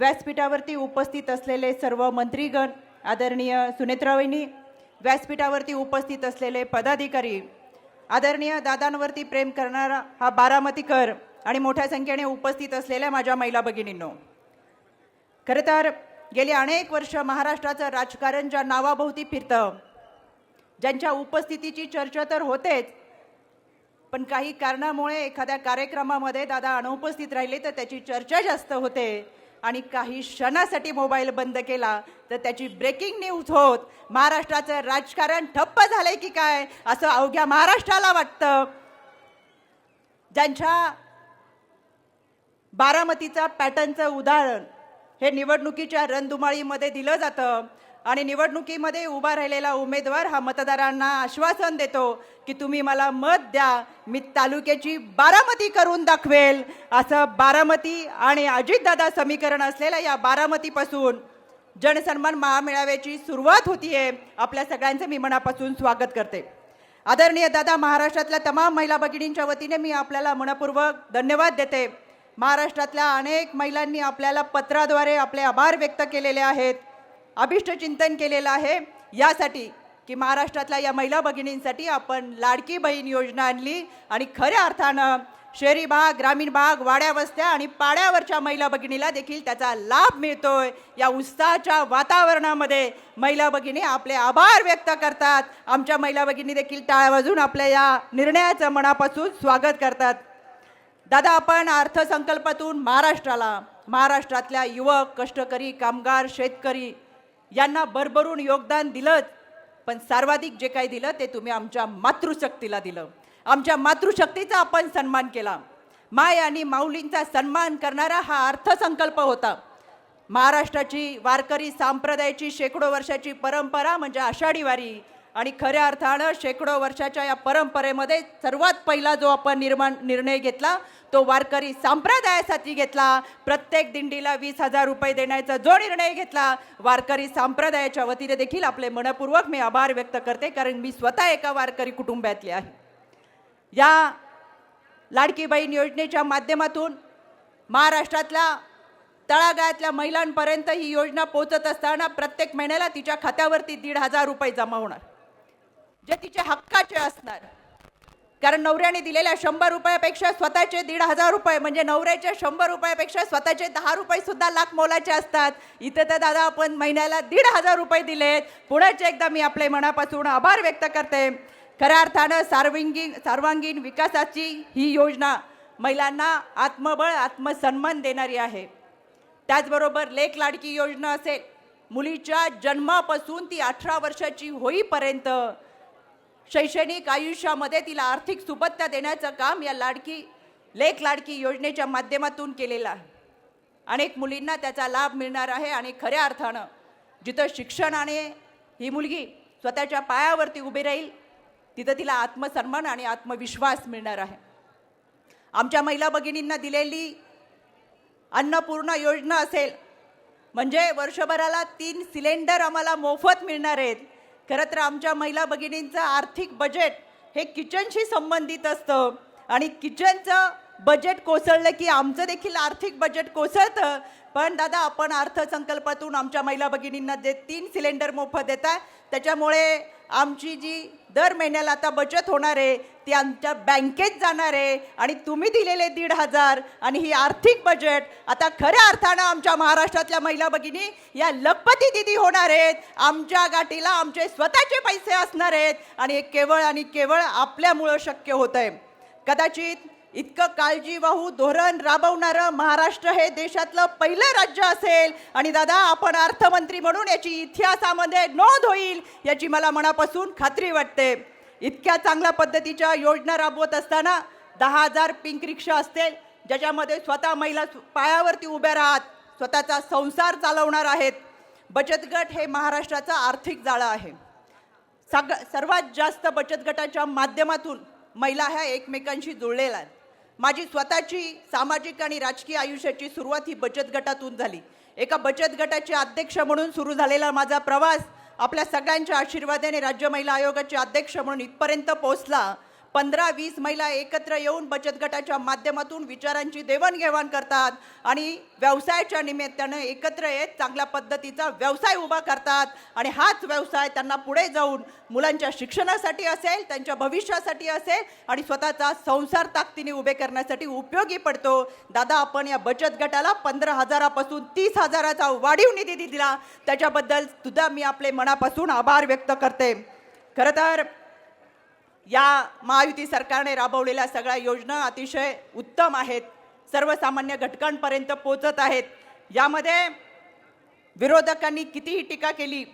व्यासपीठावरती उपस्थित असलेले सर्व मंत्रीगण, आदरणीय सुनेत्रावहिनी, व्यासपीठावरती उपस्थित असलेले पदाधिकारी, आदरणीय दादांवरती प्रेम करणारा हा बारामतीकर आणि मोठ्या संख्येने उपस्थित असलेल्या माझ्या महिला भगिनींनो, खरं तर गेली अनेक वर्ष महाराष्ट्राचं राजकारण ज्या नावाभोवती फिरतं, ज्यांच्या उपस्थितीची चर्चा तर होतेच, पण काही कारणामुळे एखाद्या कार्यक्रमामध्ये दादा अनुपस्थित राहिले तर त्याची चर्चा जास्त होते आणि काही क्षणासाठी मोबाईल बंद केला तर त्याची ब्रेकिंग न्यूज होत महाराष्ट्राचं राजकारण ठप्प झालंय की काय असं अवघ्या महाराष्ट्राला वाटतं. ज्यांच्या बारामतीचा पॅटर्नचं उदाहरण हे निवडणुकीच्या रणधुमाळीमध्ये दिलं जातं आणि निवडणुकीमध्ये उभा राहिलेला उमेदवार हा मतदारांना आश्वासन देतो की तुम्ही मला मत द्या, मी तालुक्याची बारामती करून दाखवेल. असं बारामती आणि अजितदादा समीकरण असलेल्या या बारामतीपासून जनसन्मान महामेळाव्याची सुरुवात होतीये. आपल्या सगळ्यांचं मी मनापासून स्वागत करते. आदरणीय दादा, महाराष्ट्रातल्या तमाम महिला भगिनींच्या वतीने मी आपल्याला मनपूर्वक धन्यवाद देते. महाराष्ट्रातल्या अनेक महिलांनी आपल्याला पत्राद्वारे आपले आभार व्यक्त केलेले आहेत, अभिष्ट चिंतन केलेलं आहे यासाठी की महाराष्ट्रातल्या या महिला भगिनींसाठी आपण लाडकी बहीण योजना आणली आणि खऱ्या अर्थानं शहरी भाग, ग्रामीण भाग, वाड्या वस्त्या आणि पाड्यावरच्या महिला भगिनीला देखील त्याचा लाभ मिळतोय. या उत्साहाच्या वातावरणामध्ये महिला भगिनी आपले आभार व्यक्त करतात. आमच्या महिला भगिनी देखील टाळ्या वाजवून आपल्या या निर्णयाचं मनापासून स्वागत करतात. दादा, आपण अर्थसंकल्पातून महाराष्ट्रातल्या युवक, कष्टकरी, कामगार, शेतकरी यांना भरभरून योगदान दिलंच, पण सर्वाधिक जे काही दिलं ते तुम्ही आमच्या मातृशक्तीला दिलं. आमच्या मातृशक्तीचा आपण सन्मान केला. माय आणि माऊलींचा सन्मान करणारा हा अर्थसंकल्प होता. महाराष्ट्राची वारकरी संप्रदायाची शेकडो वर्षाची परंपरा म्हणजे आषाढी वारी आणि खऱ्या अर्थानं शेकडो वर्षाच्या या परंपरेमध्ये सर्वात पहिला जो आपण निर्णय घेतला तो वारकरी संप्रदायासाठी घेतला. प्रत्येक दिंडीला 20,000 रुपये देण्याचा जो निर्णय घेतला, वारकरी संप्रदायाच्या वतीने देखील आपले मनपूर्वक मी आभार व्यक्त करते, कारण मी स्वतः एका वारकरी कुटुंबातली आहे. या लाडकी बहीण योजनेच्या माध्यमातून महाराष्ट्रातल्या तळागाळातल्या महिलांपर्यंत ही योजना पोहोचत असताना प्रत्येक महिन्याला तिच्या खात्यावरती 1,500 रुपये जमा होणार, जे तिचे हक्काचे असणार. कारण नवऱ्याने दिलेल्या 100 रुपयापेक्षा स्वतःचे 1,500 रुपये म्हणजे नवऱ्याच्या 100 रुपयापेक्षा स्वतःचे 10 रुपये सुद्धा लाख मोलाचे असतात. इथं तर दादा आपण महिन्याला 1,500 रुपये दिलेत. पुढेच एकदा मी आपले मनापासून आभार व्यक्त करते. खऱ्या अर्थानं सर्वांगीण विकासाची ही योजना महिलांना आत्मबळ, आत्मसन्मान देणारी आहे. त्याचबरोबर लेक लाडकी योजना असेल, मुलीच्या जन्मापासून ती 18 वर्षाची होईपर्यंत शैक्षणिक आयुष्यामध्ये तिला आर्थिक सुबत्ता देण्याचं काम या लेक लाडकी योजनेच्या माध्यमातून केलेलं आहे. अनेक मुलींना त्याचा लाभ मिळणार आहे आणि खऱ्या अर्थानं जिथं शिक्षणाने ही मुलगी स्वतःच्या पायावरती उभी राहील तिथं तिला आत्मसन्मान आणि आत्मविश्वास मिळणार आहे. आमच्या महिला भगिनींना दिलेली अन्नपूर्णा योजना असेल म्हणजे वर्षभराला 3 सिलेंडर आम्हाला मोफत मिळणार आहेत. खरं तर आमच्या महिला भगिनींचं आर्थिक बजेट हे किचनशी संबंधित असतं आणि किचनचं बजेट कोसळलं की आमचं देखील आर्थिक बजेट कोसळतं. पण दादा, आपण अर्थसंकल्पातून आमच्या महिला भगिनींना जे 3 सिलेंडर मोफत देतात त्याच्यामुळे आमची जी दर महिन्याला आता बचत होणार आहे ती आमच्या बँकेत जाणार आहे आणि तुम्ही दिलेले 1,500 आणि ही आर्थिक बजेट आता खऱ्या अर्थानं आमच्या महाराष्ट्रातल्या महिला भगिनी या लखपती दिदी होणार आहेत. आमच्या गाठीला आमचे स्वतःचे पैसे असणार आहेत आणि हे केवळ आणि केवळ आपल्यामुळं शक्य होत आहे. कदाचित इतकं काळजीवाहू धोरण राबवणारं महाराष्ट्र हे देशातलं पहिलं राज्य असेल आणि दादा आपण अर्थमंत्री म्हणून याची इतिहासामध्ये नोंद होईल याची मला मनापासून खात्री वाटते. इतक्या चांगल्या पद्धतीच्या योजना राबवत असताना 10,000 पिंक रिक्षा असतील ज्याच्यामध्ये स्वतः महिला पायावरती उभ्या राहत स्वतःचा संसार चालवणार आहेत. बचत गट हे महाराष्ट्राचा आर्थिक जाळं आहे. सर्वात जास्त बचत गटाच्या माध्यमातून महिला ह्या एकमेकांशी जुळलेल्या आहेत. माझी स्वतःची सामाजिक आणि राजकीय आयुष्याची सुरुवात ही बचत गटातून झाली. एका बचत गटाचे अध्यक्ष म्हणून सुरू झालेला माझा प्रवास आपल्या सगळ्यांच्या आशीर्वादाने राज्य महिला आयोगाचे अध्यक्ष म्हणून इथपर्यंत पोहोचला. 15-20 महिला एकत्र येऊन बचत गटाच्या माध्यमातून विचारांची देवाणघेवाण करतात आणि व्यवसायाच्या निमित्तानं एकत्र येत चांगल्या पद्धतीचा व्यवसाय उभा करतात आणि हाच व्यवसाय त्यांना पुढे जाऊन मुलांच्या शिक्षणासाठी असेल, त्यांच्या भविष्यासाठी असेल आणि स्वतःचा संसार ताकदीने उभे करण्यासाठी उपयोगी पडतो. दादा, आपण या बचत गटाला 15,000 पासून 30,000चा वाढीव निधी दिला, त्याच्याबद्दल सुद्धा मी आपले मनापासून आभार व्यक्त करते. खरं तर या महायुती सरकारने राबवलेल्या सगळ्या योजना अतिशय उत्तम आहेत, सर्वसामान्य घटकांपर्यंत पोहोचत आहेत. यामध्ये विरोधकांनी कितीही टीका केली,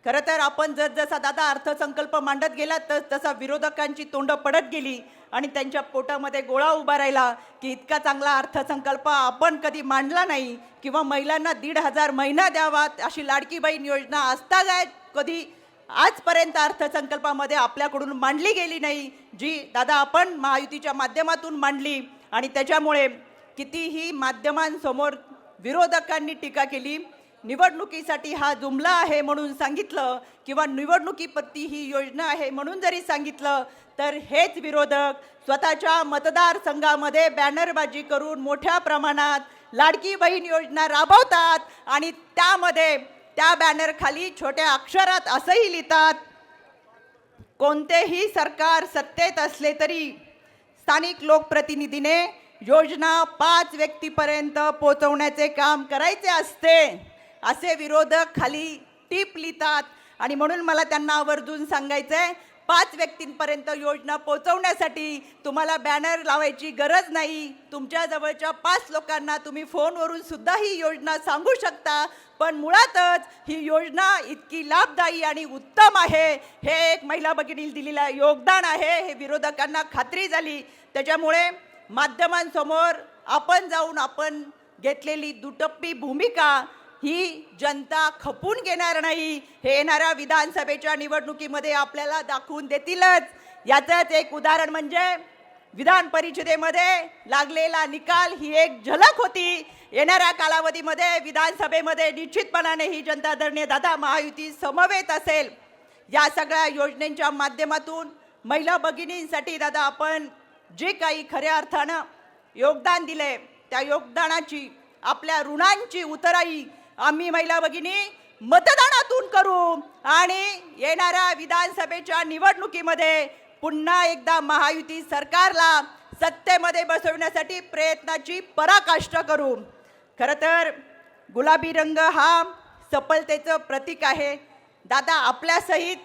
खरं तर आपण जसा दादा अर्थसंकल्प मांडत गेला तसा विरोधकांची तोंड पडत गेली आणि त्यांच्या पोटामध्ये गोळा उभा राहिला की इतका चांगला अर्थसंकल्प आपण कधी मांडला नाही किंवा महिलांना 1,500 महिना द्यावा अशी लाडकी बहीण योजना आजतागायत कधी आजपर्यंत अर्थसंकल्पामध्ये आपल्याकडून मांडली गेली नाही, जी दादा आपण महायुतीच्या माध्यमातून मांडली. आणि त्याच्यामुळे कितीही माध्यमांसमोर विरोधकांनी टीका केली, निवडणुकीसाठी हा जुमला आहे म्हणून सांगितलं किंवा निवडणुकीप्रती ही योजना आहे म्हणून जरी सांगितलं, तर हेच विरोधक स्वतःच्या मतदारसंघामध्ये बॅनरबाजी करून मोठ्या प्रमाणात लाडकी बहीण योजना राबवतात आणि त्यामध्ये त्या बॅनर खाली छोट्या अक्षरात असंही लिहितात, कोणतेही सरकार सत्तेत असले तरी स्थानिक लोकप्रतिनिधीने योजना 5 व्यक्तीपर्यंत पोहोचवण्याचे काम करायचे असते, असे विरोधक खाली टीप लिहितात. आणि म्हणून मला त्यांना आवर्जून सांगायचंय, 5 व्यक्तींपर्यंत योजना पोहोचवण्यासाठी तुम्हाला बॅनर लावायची गरज नाही. तुमच्या जवळच्या 5 लोकांना तुम्ही फोनवरून सुद्धा ही योजना सांगू शकता. पण मुळातच ही योजना इतकी लाभदायी आणि उत्तम आहे, हे एक महिला भगिनीला दिलेलं योगदान आहे, हे विरोधकांना खात्री झाली. त्याच्यामुळे माध्यमांसमोर आपण जाऊन आपण घेतलेली दुटप्पी भूमिका ही जनता खपून घेणार नाही, हे येणाऱ्या विधानसभेच्या निवडणुकीमध्ये आपल्याला दाखवून देतीलच. याचंच एक उदाहरण म्हणजे विधान परिषदेमध्ये लागलेला निकाल ही एक झलक होती. येणाऱ्या कालावधीमध्ये विधानसभेमध्ये निश्चितपणाने ही जनता दल दादा महायुती समवेत असेल. या सगळ्या योजनेच्या माध्यमातून महिला भगिनींसाठी दादा आपण जे काही खऱ्या अर्थानं योगदान दिले, त्या योगदानाची आपल्या ऋणांची उतराई आम्ही महिला भगिनी मतदानातून करू आणि येणाऱ्या विधानसभेच्या निवडणुकीमध्ये पुन्हा एकदा महायुती सरकारला सत्तेमध्ये बसवण्यासाठी प्रयत्नाची पराकाष्ठा करू. खरं तर गुलाबी रंग हा सफलतेचं प्रतीक आहे. दादा आपल्यासहित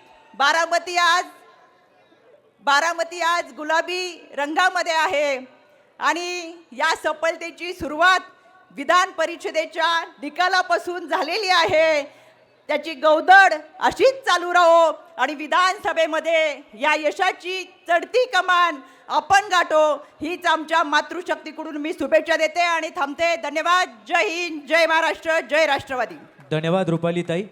बारामती आज गुलाबी रंगामध्ये आहे आणि या सफलतेची सुरुवात विधान परिषदेच्या निकालापासून झालेली आहे. त्याची गौदड अशीच चालू राहो आणि विधानसभेमध्ये या यशाची चढती कमान आपण गाठो, हीच आमच्या मातृशक्तीकडून मी शुभेच्छा देते आणि थांबते. धन्यवाद. जय हिंद, जय महाराष्ट्र, जय राष्ट्रवादी. धन्यवाद रुपाली ताई.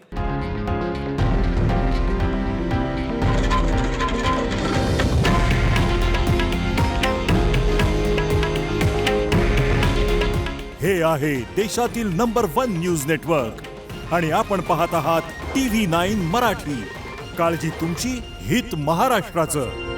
हे आहे देशातील नंबर 1 न्यूज नेटवर्क आणि आपण पाहत आहात TV9 मराठी. काळजी तुमची, हित महाराष्ट्राचं.